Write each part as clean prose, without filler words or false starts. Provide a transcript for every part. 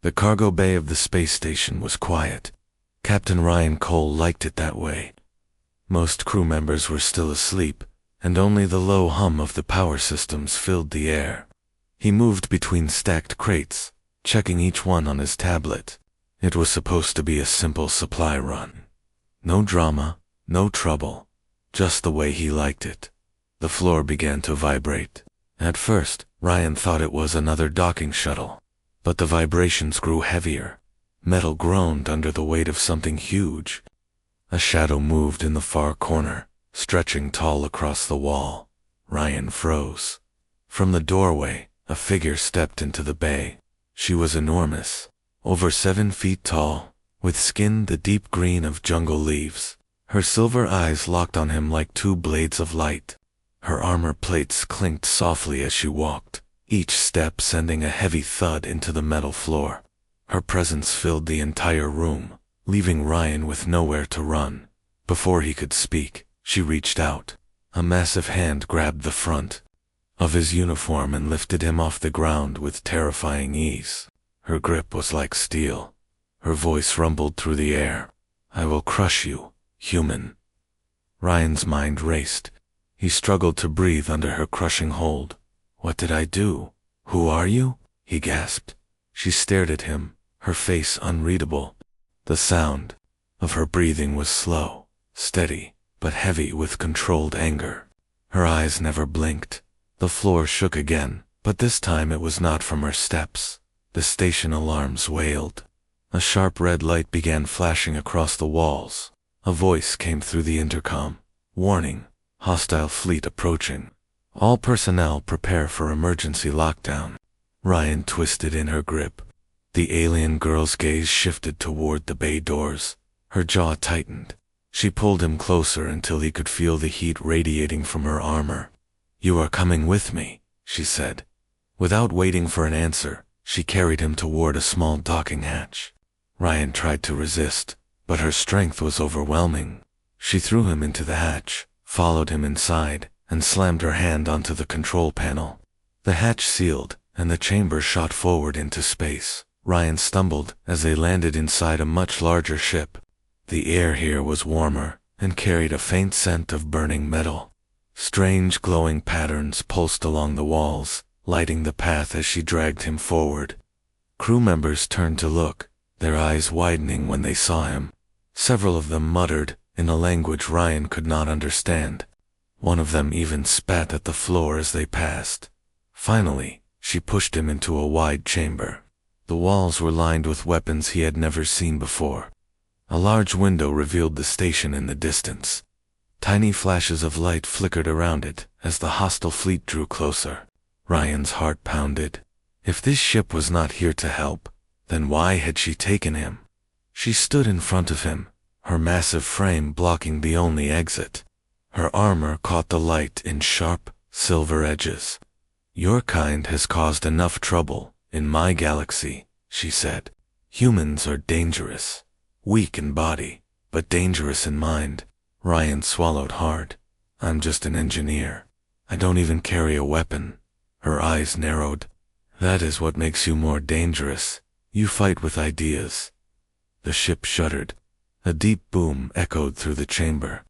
The cargo bay of the space station was quiet. Captain Ryan Cole liked it that way. Most crew members were still asleep, and only the low hum of the power systems filled the air. He moved between stacked crates, checking each one on his tablet. It was supposed to be a simple supply run. No drama, no trouble, just the way he liked it. The floor began to vibrate. At first, Ryan thought it was another docking shuttle, but the vibrations grew heavier. Metal groaned under the weight of something huge. A shadow moved in the far corner, stretching tall across the wall. Ryan froze. From the doorway, a figure stepped into the bay. She was enormous, over 7 feet tall, with skin the deep green of jungle leaves. Her silver eyes locked on him like 2 blades of light. Her armor plates clinked softly as she walked, each step sending a heavy thud into the metal floor. Her presence filled the entire room, leaving Ryan with nowhere to run. Before he could speak, she reached out. A massive hand grabbed the front of his uniform and lifted him off the ground with terrifying ease. Her grip was like steel. Her voice rumbled through the air. "I will crush you, human." Ryan's mind raced. He struggled to breathe under her crushing hold. "What did I do? Who are you?" he gasped. She stared at him, her face unreadable. The sound of her breathing was slow, steady, but heavy with controlled anger. Her eyes never blinked. The floor shook again, but this time it was not from her steps. The station alarms wailed. A sharp red light began flashing across the walls. A voice came through the intercom. "Warning, hostile fleet approaching. All personnel prepare for emergency lockdown." Ryan twisted in her grip. The alien girl's gaze shifted toward the bay doors. Her jaw tightened. She pulled him closer until he could feel the heat radiating from her armor. "You are coming with me," she said. Without waiting for an answer, she carried him toward a small docking hatch. Ryan tried to resist, but her strength was overwhelming. She threw him into the hatch, followed him inside, and slammed her hand onto the control panel. The hatch sealed, and the chamber shot forward into space. Ryan stumbled as they landed inside a much larger ship. The air here was warmer, and carried a faint scent of burning metal. Strange glowing patterns pulsed along the walls, lighting the path as she dragged him forward. Crew members turned to look, their eyes widening when they saw him. Several of them muttered, in a language Ryan could not understand. One of them even spat at the floor as they passed. Finally, she pushed him into a wide chamber. The walls were lined with weapons he had never seen before. A large window revealed the station in the distance. Tiny flashes of light flickered around it as the hostile fleet drew closer. Ryan's heart pounded. If this ship was not here to help, then why had she taken him? She stood in front of him, her massive frame blocking the only exit. Her armor caught the light in sharp, silver edges. "Your kind has caused enough trouble in my galaxy," she said. "Humans are dangerous, weak in body, but dangerous in mind." Ryan swallowed hard. "I'm just an engineer. I don't even carry a weapon." Her eyes narrowed. "That is what makes you more dangerous. You fight with ideas." The ship shuddered. A deep boom echoed through the chamber.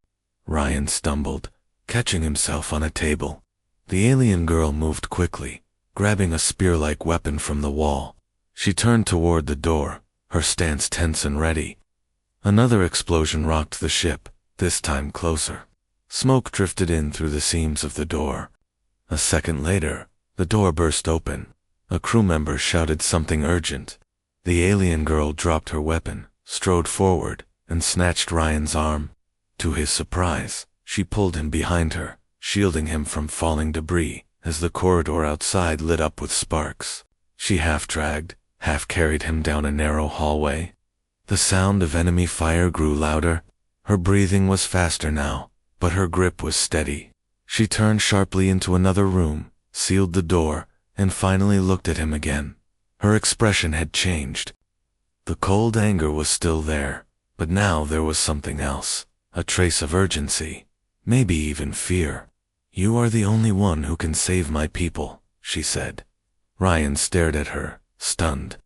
Ryan stumbled, catching himself on a table. The alien girl moved quickly, grabbing a spear-like weapon from the wall. She turned toward the door, her stance tense and ready. Another explosion rocked the ship, this time closer. Smoke drifted in through the seams of the door. A second later, the door burst open. A crew member shouted something urgent. The alien girl dropped her weapon, strode forward, and snatched Ryan's arm. To his surprise, she pulled him behind her, shielding him from falling debris as the corridor outside lit up with sparks. She half-dragged, half-carried him down a narrow hallway. The sound of enemy fire grew louder. Her breathing was faster now, but her grip was steady. She turned sharply into another room, sealed the door, and finally looked at him again. Her expression had changed. The cold anger was still there, but now there was something else, a trace of urgency, maybe even fear. "You are the only one who can save my people," she said. Ryan stared at her, stunned.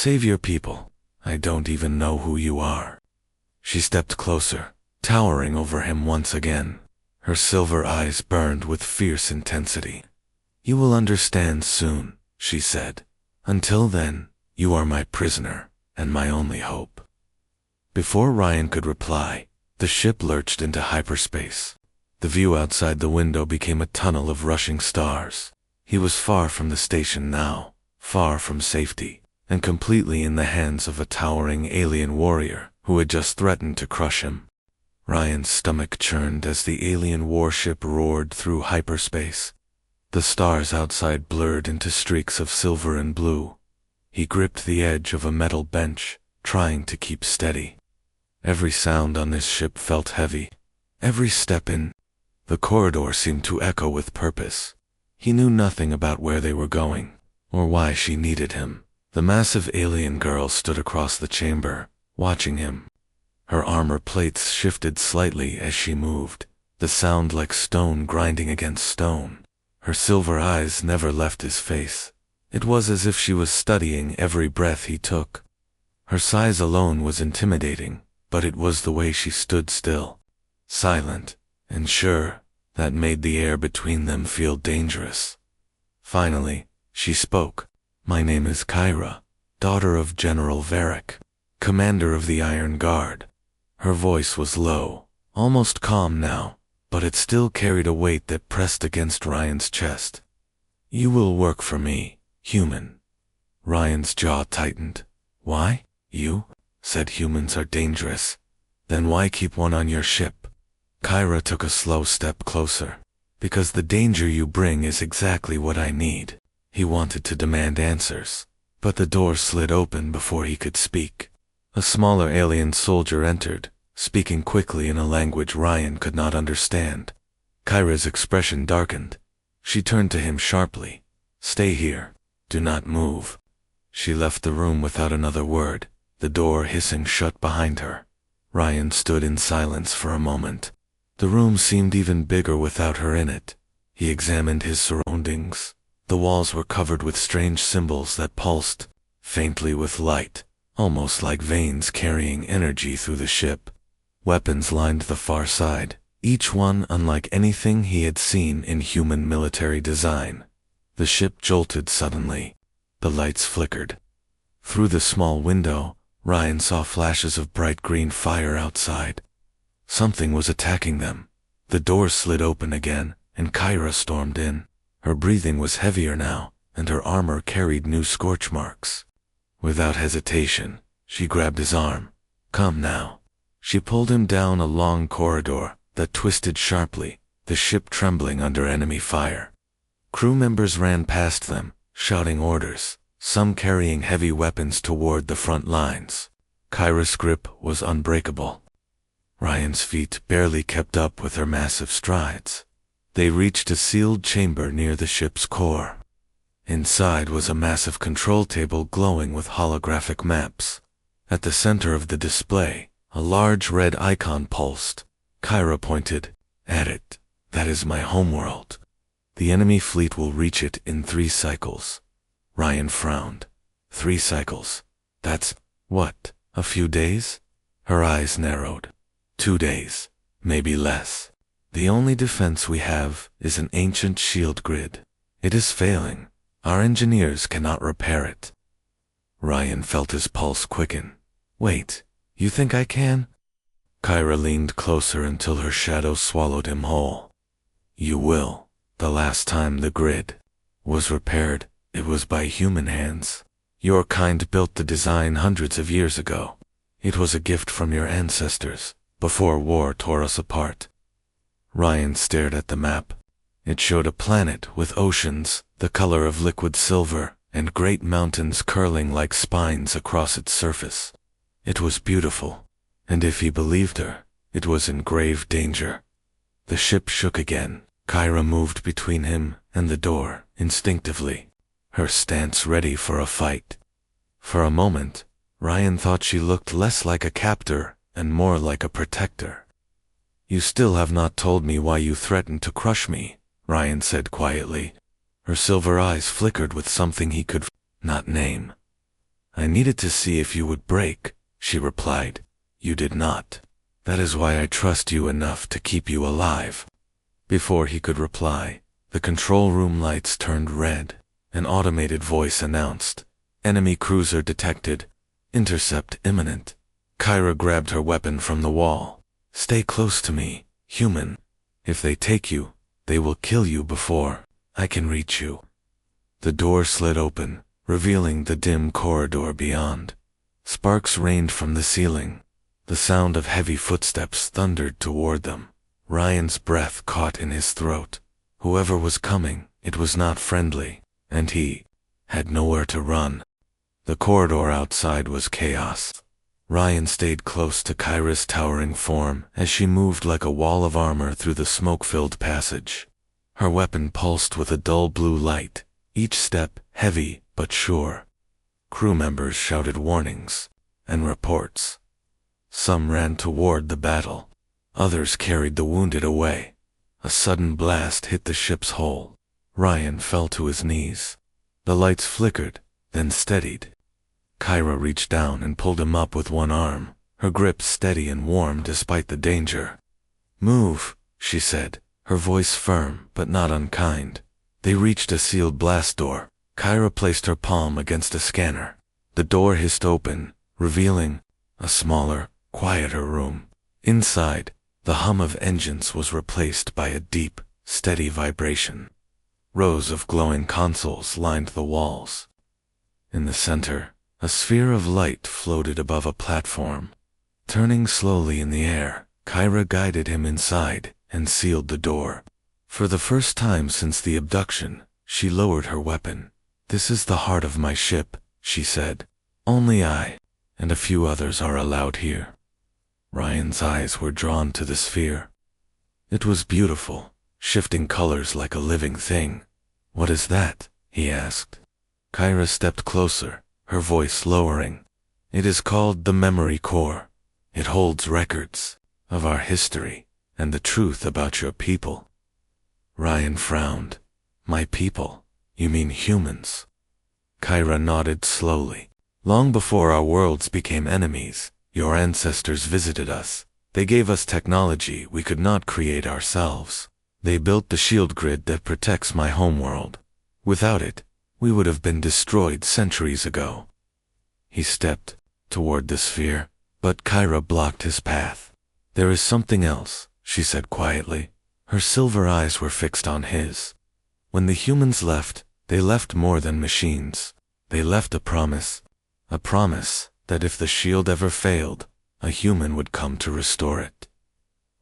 Save your people. I don't even know who you are. She stepped closer, towering over him once again. Her silver eyes burned with fierce intensity. You will understand soon, she said. Until then, you are my prisoner, and my only hope. Before Ryan could reply, the ship lurched into hyperspace. The view outside the window became a tunnel of rushing stars. He was far from the station now, far from safety, and completely in the hands of a towering alien warrior who had just threatened to crush him. Ryan's stomach churned as the alien warship roared through hyperspace. The stars outside blurred into streaks of silver and blue. He gripped the edge of a metal bench, trying to keep steady. Every sound on this ship felt heavy. Every step in the corridor seemed to echo with purpose. He knew nothing about where they were going, or why she needed him. The massive alien girl stood across the chamber, watching him. Her armor plates shifted slightly as she moved, the sound like stone grinding against stone. Her silver eyes never left his face. It was as if she was studying every breath he took. Her size alone was intimidating, but it was the way she stood still, silent, and sure, that made the air between them feel dangerous. Finally, she spoke. My name is Kyra, daughter of General Varric, commander of the Iron Guard. Her voice was low, almost calm now, but it still carried a weight that pressed against Ryan's chest. You will work for me, human. Ryan's jaw tightened. Why? You said humans are dangerous. Then why keep one on your ship? Kyra took a slow step closer. Because the danger you bring is exactly what I need. He wanted to demand answers, but the door slid open before he could speak. A smaller alien soldier entered, speaking quickly in a language Ryan could not understand. Kyra's expression darkened. She turned to him sharply. Stay here. Do not move. She left the room without another word, the door hissing shut behind her. Ryan stood in silence for a moment. The room seemed even bigger without her in it. He examined his surroundings. The walls were covered with strange symbols that pulsed, faintly with light, almost like veins carrying energy through the ship. Weapons lined the far side, each one unlike anything he had seen in human military design. The ship jolted suddenly. The lights flickered. Through the small window, Ryan saw flashes of bright green fire outside. Something was attacking them. The door slid open again, and Kyra stormed in. Her breathing was heavier now, and her armor carried new scorch marks. Without hesitation, she grabbed his arm. Come now. She pulled him down a long corridor that twisted sharply, the ship trembling under enemy fire. Crew members ran past them, shouting orders, some carrying heavy weapons toward the front lines. Kyra's grip was unbreakable. Ryan's feet barely kept up with her massive strides. They reached a sealed chamber near the ship's core. Inside was a massive control table glowing with holographic maps. At the center of the display, a large red icon pulsed. Kyra pointed. At it. That is my homeworld. The enemy fleet will reach it in 3 cycles. Ryan frowned. 3 cycles. That's, what, a few days? Her eyes narrowed. 2 days. Maybe less. The only defense we have is an ancient shield grid. It is failing. Our engineers cannot repair it. Ryan felt his pulse quicken. Wait, you think I can? Kyra leaned closer until her shadow swallowed him whole. You will. The last time the grid was repaired, it was by human hands. Your kind built the design hundreds of years ago. It was a gift from your ancestors, before war tore us apart. Ryan stared at the map. It showed a planet with oceans, the color of liquid silver, and great mountains curling like spines across its surface. It was beautiful, and if he believed her, it was in grave danger. The ship shook again. Kyra moved between him and the door, instinctively, her stance ready for a fight. For a moment, Ryan thought she looked less like a captor and more like a protector. You still have not told me why you threatened to crush me, Ryan said quietly. Her silver eyes flickered with something he could not name. I needed to see if you would break, she replied. You did not. That is why I trust you enough to keep you alive. Before he could reply, the control room lights turned red. An automated voice announced, "Enemy cruiser detected. Intercept imminent." Kyra grabbed her weapon from the wall. "Stay close to me, human. If they take you, they will kill you before I can reach you." The door slid open, revealing the dim corridor beyond. Sparks rained from the ceiling. The sound of heavy footsteps thundered toward them. Ryan's breath caught in his throat. Whoever was coming, it was not friendly, and he had nowhere to run. The corridor outside was chaos. Ryan stayed close to Kyra's towering form as she moved like a wall of armor through the smoke-filled passage. Her weapon pulsed with a dull blue light, each step heavy but sure. Crew members shouted warnings and reports. Some ran toward the battle. Others carried the wounded away. A sudden blast hit the ship's hull. Ryan fell to his knees. The lights flickered, then steadied. Kyra reached down and pulled him up with one arm, her grip steady and warm despite the danger. "Move," she said, her voice firm but not unkind. They reached a sealed blast door. Kyra placed her palm against a scanner. The door hissed open, revealing a smaller, quieter room. Inside, the hum of engines was replaced by a deep, steady vibration. Rows of glowing consoles lined the walls. In the center, a sphere of light floated above a platform. Turning slowly in the air, Kyra guided him inside and sealed the door. For the first time since the abduction, she lowered her weapon. "This is the heart of my ship," she said. "Only I and a few others are allowed here." Ryan's eyes were drawn to the sphere. It was beautiful, shifting colors like a living thing. "What is that?" he asked. Kyra stepped closer, her voice lowering. "It is called the Memory Core. It holds records of our history and the truth about your people." Ryan frowned. "My people? You mean humans?" Kyra nodded slowly. "Long before our worlds became enemies, your ancestors visited us. They gave us technology we could not create ourselves. They built the shield grid that protects my homeworld. Without it, we would have been destroyed centuries ago." He stepped toward the sphere, but Kyra blocked his path. "There is something else," she said quietly. Her silver eyes were fixed on his. "When the humans left, they left more than machines. They left a promise that if the shield ever failed, a human would come to restore it."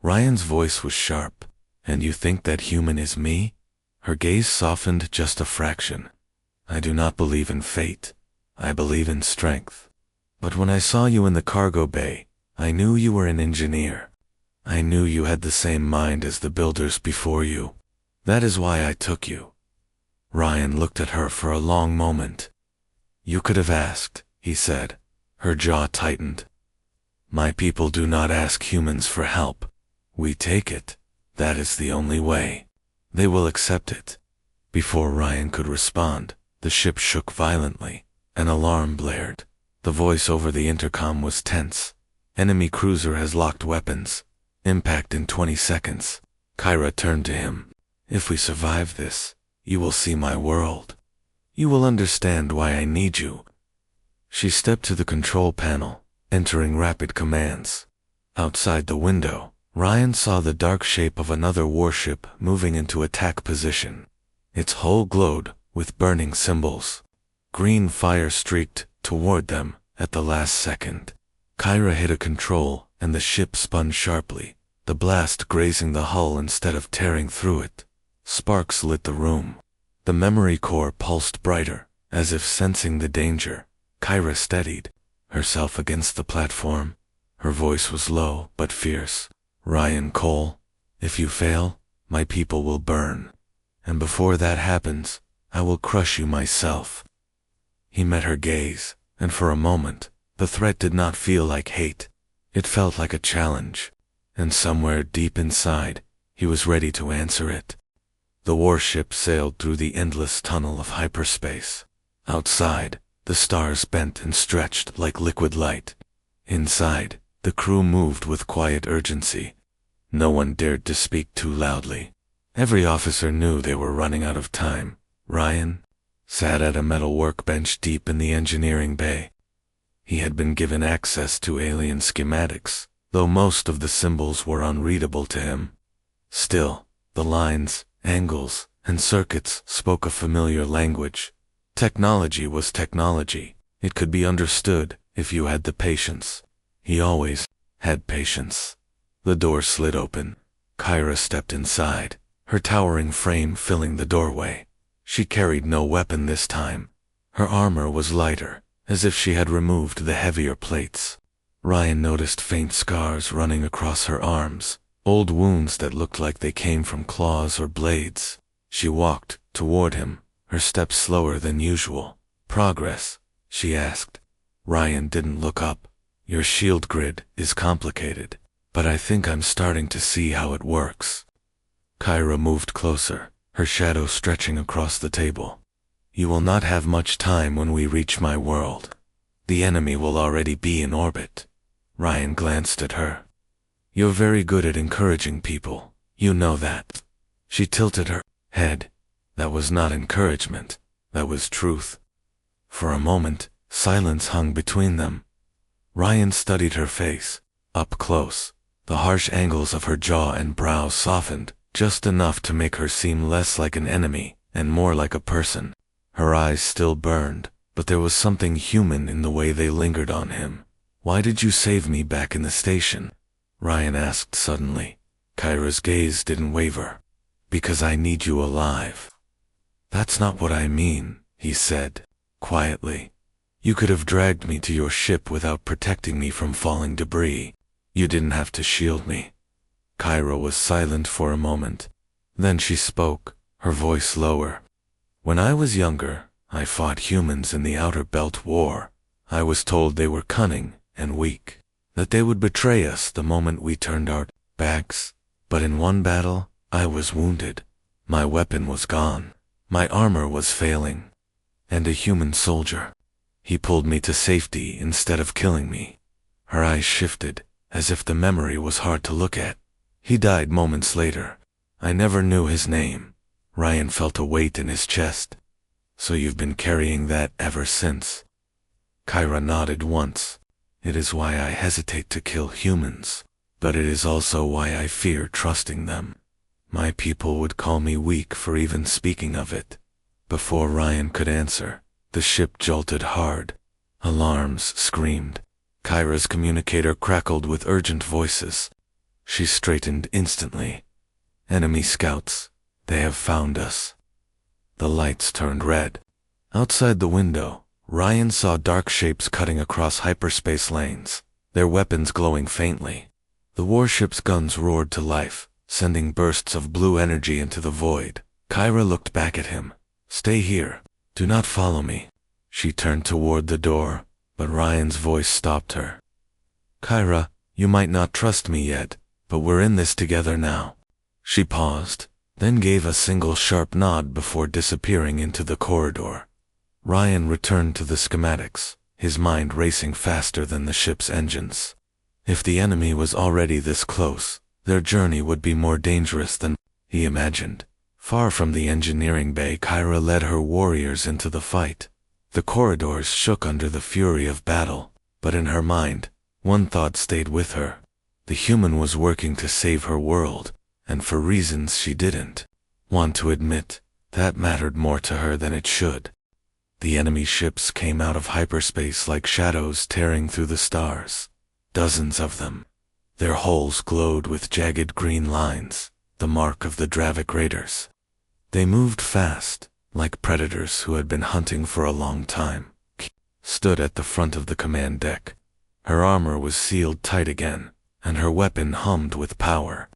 Ryan's voice was sharp. "And you think that human is me?" Her gaze softened just a fraction. "I do not believe in fate. I believe in strength. But when I saw you in the cargo bay, I knew you were an engineer. I knew you had the same mind as the builders before you. That is why I took you." Ryan looked at her for a long moment. "You could have asked," he said. Her jaw tightened. "My people do not ask humans for help. We take it. That is the only way. They will accept it." Before Ryan could respond, the ship shook violently. An alarm blared. The voice over the intercom was tense. "Enemy cruiser has locked weapons. Impact in 20 seconds. Kyra turned to him. "If we survive this, you will see my world. You will understand why I need you." She stepped to the control panel, entering rapid commands. Outside the window, Ryan saw the dark shape of another warship moving into attack position. Its hull glowed with burning symbols. Green fire streaked toward them at the last second. Kyra hit a control, and the ship spun sharply, the blast grazing the hull instead of tearing through it. Sparks lit the room. The memory core pulsed brighter, as if sensing the danger. Kyra steadied herself against the platform. Her voice was low but fierce. "Ryan Cole, if you fail, my people will burn. And before that happens, I will crush you myself." He met her gaze, and for a moment, the threat did not feel like hate. It felt like a challenge, and somewhere deep inside, he was ready to answer it. The warship sailed through the endless tunnel of hyperspace. Outside, The stars bent and stretched like liquid light. Inside, the crew moved with quiet urgency. No one dared to speak too loudly. Every officer knew they were running out of time. Ryan sat at a metal workbench deep in the engineering bay. He had been given access to alien schematics, though most of the symbols were unreadable to him. Still, the lines, angles, and circuits spoke a familiar language. Technology was technology. It could be understood if you had the patience. He always had patience. The door slid open. Kyra stepped inside, her towering frame filling the doorway. She carried no weapon this time. Her armor was lighter, as if she had removed the heavier plates. Ryan noticed faint scars running across her arms, old wounds that looked like they came from claws or blades. She walked toward him, her steps slower than usual. "Progress?" she asked. Ryan didn't look up. "Your shield grid is complicated, but I think I'm starting to see how it works." Kyra moved closer, her shadow stretching across the table. "You will not have much time when we reach my world. The enemy will already be in orbit." Ryan glanced at her. "You're very good at encouraging people. You know that." She tilted her head. That was not encouragement. That was truth. For a moment, silence hung between them. Ryan studied her face, up close. The harsh angles of her jaw and brow softened, just enough to make her seem less like an enemy and more like a person. Her eyes still burned, but there was something human in the way they lingered on him. "Why did you save me back in the station?" Ryan asked suddenly. Kyra's gaze didn't waver. "Because I need you alive." "That's not what I mean," he said, quietly. "You could have dragged me to your ship without protecting me from falling debris. You didn't have to shield me." Kyra was silent for a moment. Then she spoke, her voice lower. "When I was younger, I fought humans in the Outer Belt War. I was told they were cunning and weak, that they would betray us the moment we turned our backs. But in one battle, I was wounded. My weapon was gone. My armor was failing. And a human soldier. He pulled me to safety instead of killing me." Her eyes shifted, as if the memory was hard to look at. "He died moments later. I never knew his name." Ryan felt a weight in his chest. "So you've been carrying that ever since?" Kyra nodded once. "It is why I hesitate to kill humans, but it is also why I fear trusting them. My people would call me weak for even speaking of it." Before Ryan could answer, the ship jolted hard. Alarms screamed. Kyra's communicator crackled with urgent voices. She straightened instantly. "Enemy scouts. They have found us." The lights turned red. Outside the window, Ryan saw dark shapes cutting across hyperspace lanes, their weapons glowing faintly. The warship's guns roared to life, sending bursts of blue energy into the void. Kyra looked back at him. "Stay here. Do not follow me." She turned toward the door, but Ryan's voice stopped her. "Kyra, you might not trust me yet, but we're in this together now." She paused, then gave a single sharp nod before disappearing into the corridor. Ryan returned to the schematics, his mind racing faster than the ship's engines. If the enemy was already this close, their journey would be more dangerous than he imagined. Far from the engineering bay, Kyra led her warriors into the fight. The corridors shook under the fury of battle, but in her mind, one thought stayed with her. The human was working to save her world, and for reasons she didn't want to admit, that mattered more to her than it should. The enemy ships came out of hyperspace like shadows tearing through the stars. Dozens of them. Their hulls glowed with jagged green lines, the mark of the Dravik raiders. They moved fast, like predators who had been hunting for a long time. Stood at the front of the command deck. Her armor was sealed tight again, and her weapon hummed with power.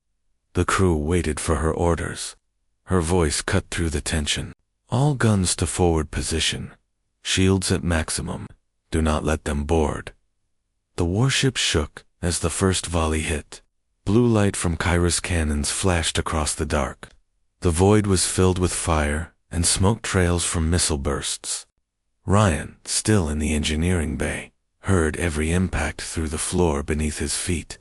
The crew waited for her orders. Her voice cut through the tension. "All guns to forward position. Shields at maximum. Do not let them board." The warship shook as the first volley hit. Blue light from Kyra's cannons flashed across the dark. The void was filled with fire and smoke trails from missile bursts. Ryan, still in the engineering bay, heard every impact through the floor beneath his feet.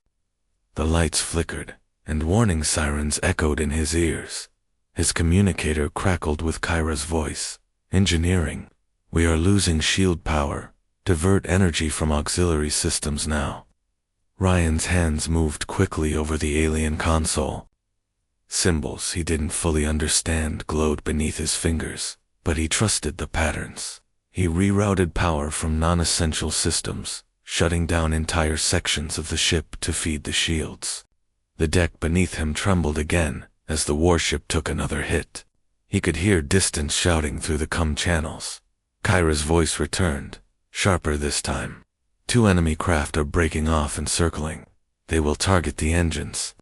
The lights flickered, and warning sirens echoed in his ears. His communicator crackled with Kyra's voice. "Engineering, we are losing shield power. Divert energy from auxiliary systems now." Ryan's hands moved quickly over the alien console. Symbols he didn't fully understand glowed beneath his fingers, but he trusted the patterns. He rerouted power from non-essential systems, shutting down entire sections of the ship to feed the shields. The deck beneath him trembled again as the warship took another hit. He could hear distant shouting through the comm channels. Kyra's voice returned, sharper this time. "Two enemy craft are breaking off and circling. They will target the engines."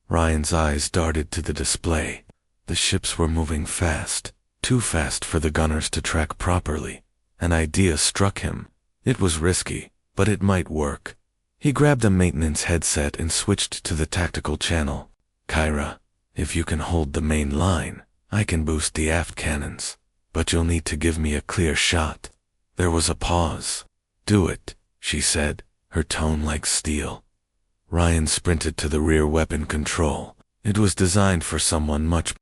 Ryan's eyes darted to the display. The ships were moving fast, too fast for the gunners to track properly. An idea struck him. It was risky, but it might work. He grabbed a maintenance headset and switched to the tactical channel. "Kyra, if you can hold the main line, I can boost the aft cannons, but you'll need to give me a clear shot." There was a pause. "Do it," she said, her tone like steel. Ryan sprinted to the rear weapon control. It was designed for someone much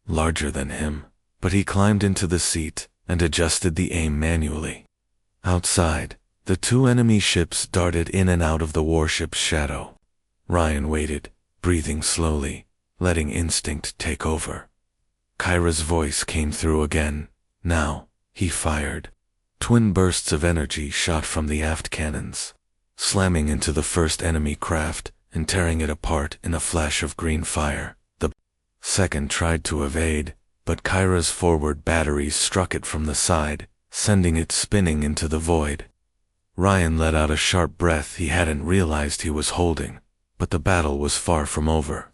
larger than him, but he climbed into the seat and adjusted the aim manually. Outside, the two enemy ships darted in and out of the warship's shadow. Ryan waited, breathing slowly, letting instinct take over. Kyra's voice came through again. Now, he fired. Twin bursts of energy shot from the aft cannons, slamming into the first enemy craft and tearing it apart in a flash of green fire. The second tried to evade, but Kyra's forward batteries struck it from the side, sending it spinning into the void. Ryan let out a sharp breath he hadn't realized he was holding, but the battle was far from over.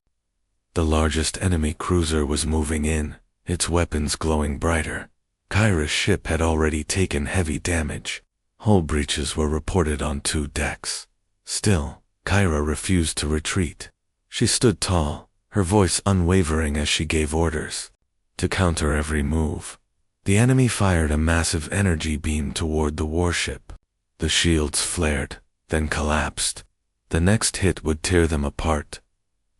The largest enemy cruiser was moving in, its weapons glowing brighter. Kyra's ship had already taken heavy damage. Hull breaches were reported on 2 decks. Still, Kyra refused to retreat. She stood tall, her voice unwavering as she gave orders. To counter every move, the enemy fired a massive energy beam toward the warship. The shields flared, then collapsed. The next hit would tear them apart.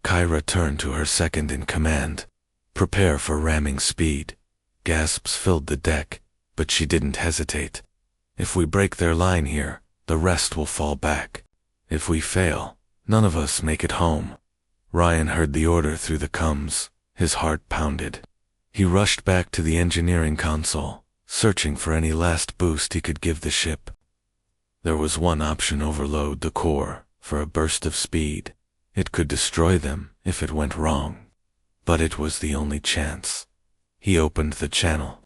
Kyra turned to her second in command. "Prepare for ramming speed." Gasps filled the deck, but she didn't hesitate. "If we break their line here, the rest will fall back. If we fail, none of us make it home." Ryan heard the order through the comms. His heart pounded. He rushed back to the engineering console, searching for any last boost he could give the ship. There was one option: overload the core for a burst of speed. It could destroy them if it went wrong. But it was the only chance. He opened the channel.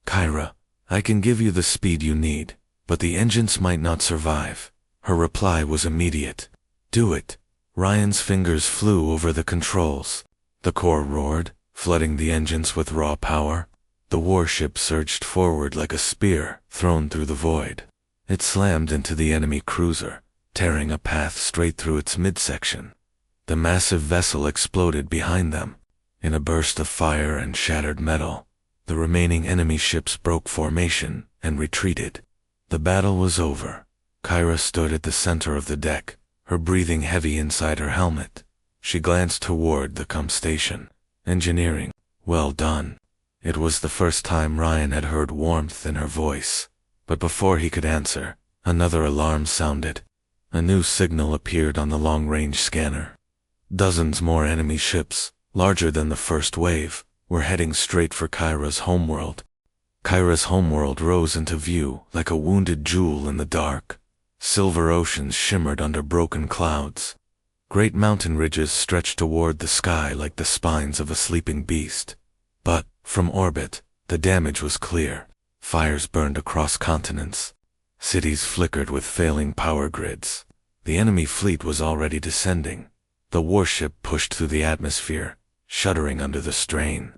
"Kyra, I can give you the speed you need, but the engines might not survive." Her reply was immediate. "Do it." Ryan's fingers flew over the controls. The core roared, flooding the engines with raw power. The warship surged forward like a spear thrown through the void. It slammed into the enemy cruiser, tearing a path straight through its midsection. The massive vessel exploded behind them. In a burst of fire and shattered metal, the remaining enemy ships broke formation and retreated. The battle was over. Kyra stood at the center of the deck, her breathing heavy inside her helmet. She glanced toward the comm station. "Engineering, well done." It was the first time Ryan had heard warmth in her voice. But before he could answer, another alarm sounded. A new signal appeared on the long-range scanner. Dozens more enemy ships, larger than the first wave, were heading straight for Kyra's homeworld. Kyra's homeworld rose into view like a wounded jewel in the dark. Silver oceans shimmered under broken clouds. Great mountain ridges stretched toward the sky like the spines of a sleeping beast. But, from orbit, the damage was clear. Fires burned across continents. Cities flickered with failing power grids. The enemy fleet was already descending. The warship pushed through the atmosphere, shuddering under the strain.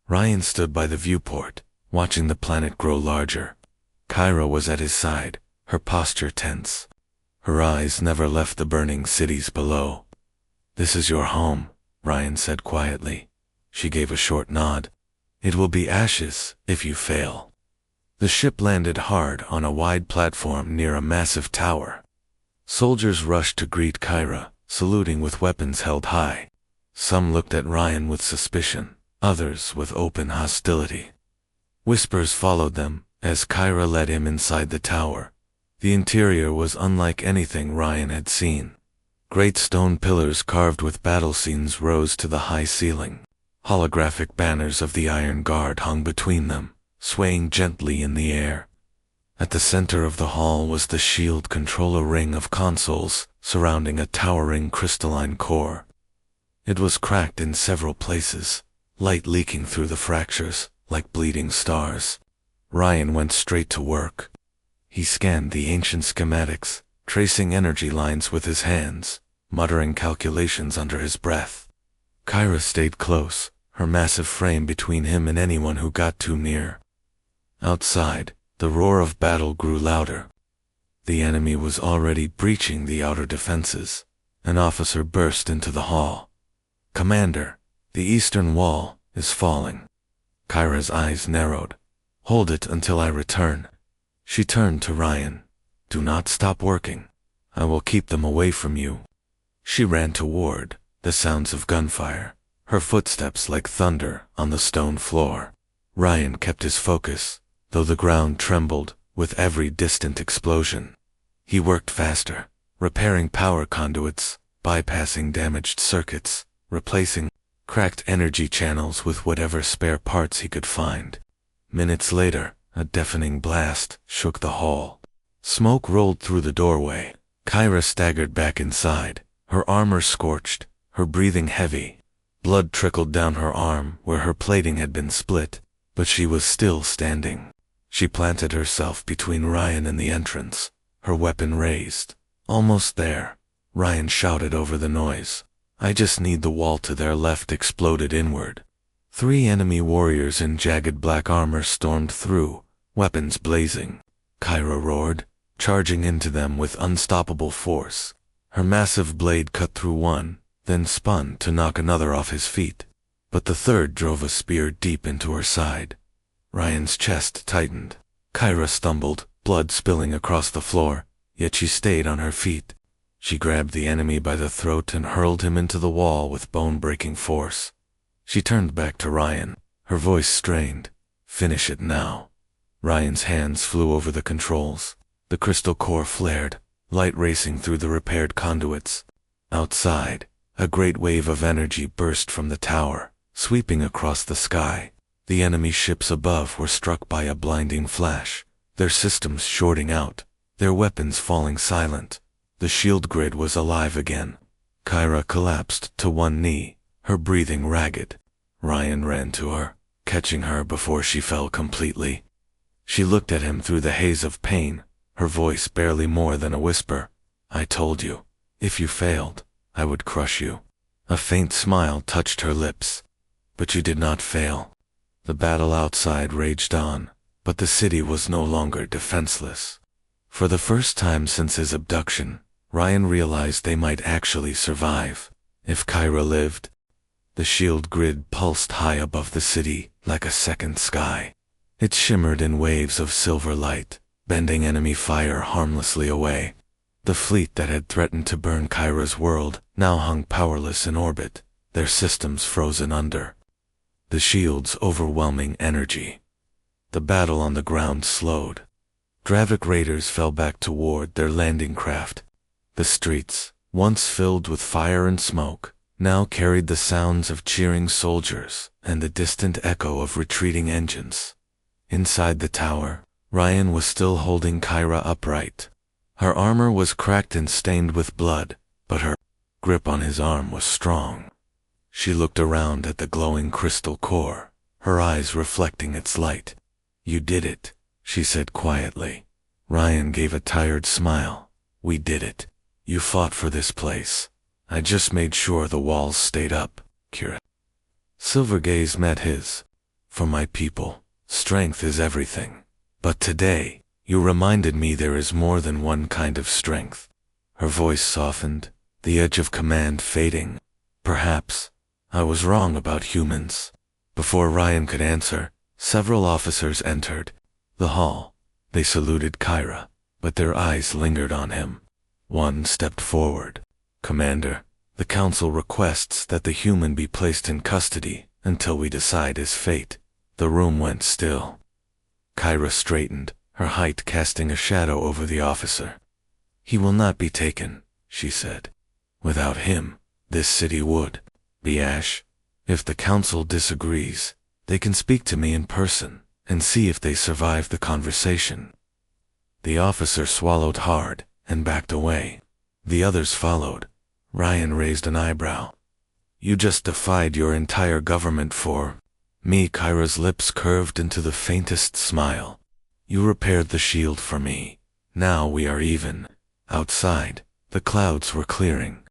Ryan stood by the viewport, watching the planet grow larger. Kyra was at his side, her posture tense. Her eyes never left the burning cities below. "This is your home," Ryan said quietly. She gave a short nod. "It will be ashes if you fail." The ship landed hard on a wide platform near a massive tower. Soldiers rushed to greet Kyra, saluting with weapons held high. Some looked at Ryan with suspicion, others with open hostility. Whispers followed them as Kyra led him inside the tower. The interior was unlike anything Ryan had seen. Great stone pillars carved with battle scenes rose to the high ceiling. Holographic banners of the Iron Guard hung between them, swaying gently in the air. At the center of the hall was the shield controller ring of consoles surrounding a towering crystalline core. It was cracked in several places, light leaking through the fractures like bleeding stars. Ryan went straight to work. He scanned the ancient schematics, tracing energy lines with his hands, muttering calculations under his breath. Kyra stayed close, her massive frame between him and anyone who got too near. Outside, the roar of battle grew louder. The enemy was already breaching the outer defenses. An officer burst into the hall. "Commander, the eastern wall is falling." Kyra's eyes narrowed. "Hold it until I return." She turned to Ryan. "Do not stop working. I will keep them away from you." She ran toward the sounds of gunfire, her footsteps like thunder on the stone floor. Ryan kept his focus, though the ground trembled with every distant explosion. He worked faster, repairing power conduits, bypassing damaged circuits, replacing cracked energy channels with whatever spare parts he could find. Minutes later, a deafening blast shook the hall. Smoke rolled through the doorway. Kyra staggered back inside, her armor scorched, her breathing heavy. Blood trickled down her arm where her plating had been split, but she was still standing. She planted herself between Ryan and the entrance, her weapon raised. "Almost there," Ryan shouted over the noise. "I just need the wall to their left." Exploded inward. 3 enemy warriors in jagged black armor stormed through, weapons blazing. Kyra roared, charging into them with unstoppable force. Her massive blade cut through one, then spun to knock another off his feet. But the third drove a spear deep into her side. Ryan's chest tightened. Kyra stumbled, blood spilling across the floor, yet she stayed on her feet. She grabbed the enemy by the throat and hurled him into the wall with bone-breaking force. She turned back to Ryan, her voice strained. "Finish it now." Ryan's hands flew over the controls. The crystal core flared, light racing through the repaired conduits. Outside, a great wave of energy burst from the tower, sweeping across the sky. The enemy ships above were struck by a blinding flash, their systems shorting out, their weapons falling silent. The shield grid was alive again. Kyra collapsed to one knee, her breathing ragged. Ryan ran to her, catching her before she fell completely. She looked at him through the haze of pain, her voice barely more than a whisper. "I told you, if you failed, I would crush you." A faint smile touched her lips. "But you did not fail." The battle outside raged on, but the city was no longer defenseless. For the first time since his abduction, Ryan realized they might actually survive, if Kyra lived. The shield grid pulsed high above the city like a second sky. It shimmered in waves of silver light, bending enemy fire harmlessly away. The fleet that had threatened to burn Kyra's world now hung powerless in orbit, their systems frozen under the shield's overwhelming energy. The battle on the ground slowed. Dravik raiders fell back toward their landing craft. The streets, once filled with fire and smoke, now carried the sounds of cheering soldiers and the distant echo of retreating engines. Inside the tower, Ryan was still holding Kyra upright. Her armor was cracked and stained with blood, but her grip on his arm was strong. She looked around at the glowing crystal core, her eyes reflecting its light. "You did it," she said quietly. Ryan gave a tired smile. "We did it. You fought for this place. I just made sure the walls stayed up, Kira." Silver gaze met his. "For my people, strength is everything. But today, you reminded me there is more than one kind of strength." Her voice softened, the edge of command fading. "Perhaps I was wrong about humans." Before Ryan could answer, several officers entered. the hall. They saluted Kyra, but their eyes lingered on him. One stepped forward. "Commander, the Council requests that the human be placed in custody until we decide his fate." The room went still. Kyra straightened, her height casting a shadow over the officer. "He will not be taken," she said. "Without him, this city would be ash. If the Council disagrees, they can speak to me in person and see if they survive the conversation." The officer swallowed hard and backed away. The others followed. Ryan raised an eyebrow. "You just defied your entire government for me." Kyra's lips curved into the faintest smile. "You repaired the shield for me. Now we are even." Outside, the clouds were clearing.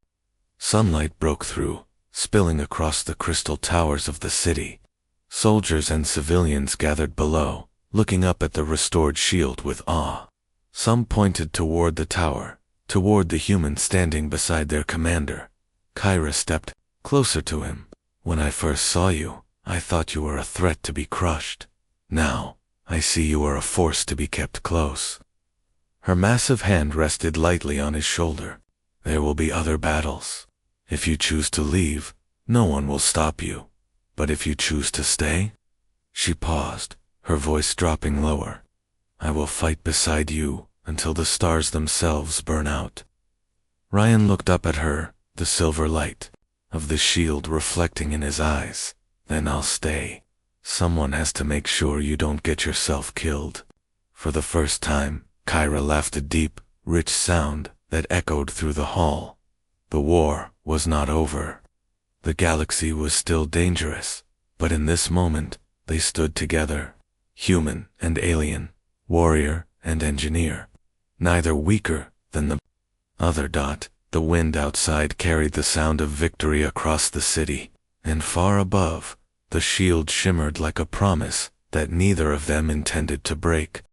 Sunlight broke through, spilling across the crystal towers of the city. Soldiers and civilians gathered below, looking up at the restored shield with awe. Some pointed toward the tower, toward the human standing beside their commander. Kyra stepped closer to him. "When I first saw you, I thought you were a threat to be crushed. Now, I see you are a force to be kept close." Her massive hand rested lightly on his shoulder. "There will be other battles. If you choose to leave, no one will stop you. But if you choose to stay—" She paused, her voice dropping lower. "I will fight beside you until the stars themselves burn out." Ryan looked up at her, the silver light of the shield reflecting in his eyes. "Then I'll stay. Someone has to make sure you don't get yourself killed." For the first time, Kyra laughed, a deep, rich sound that echoed through the hall. The war was not over. The galaxy was still dangerous, but in this moment, they stood together, human and alien, warrior and engineer, neither weaker than the other. The wind outside carried the sound of victory across the city, and far above, the shield shimmered like a promise that neither of them intended to break.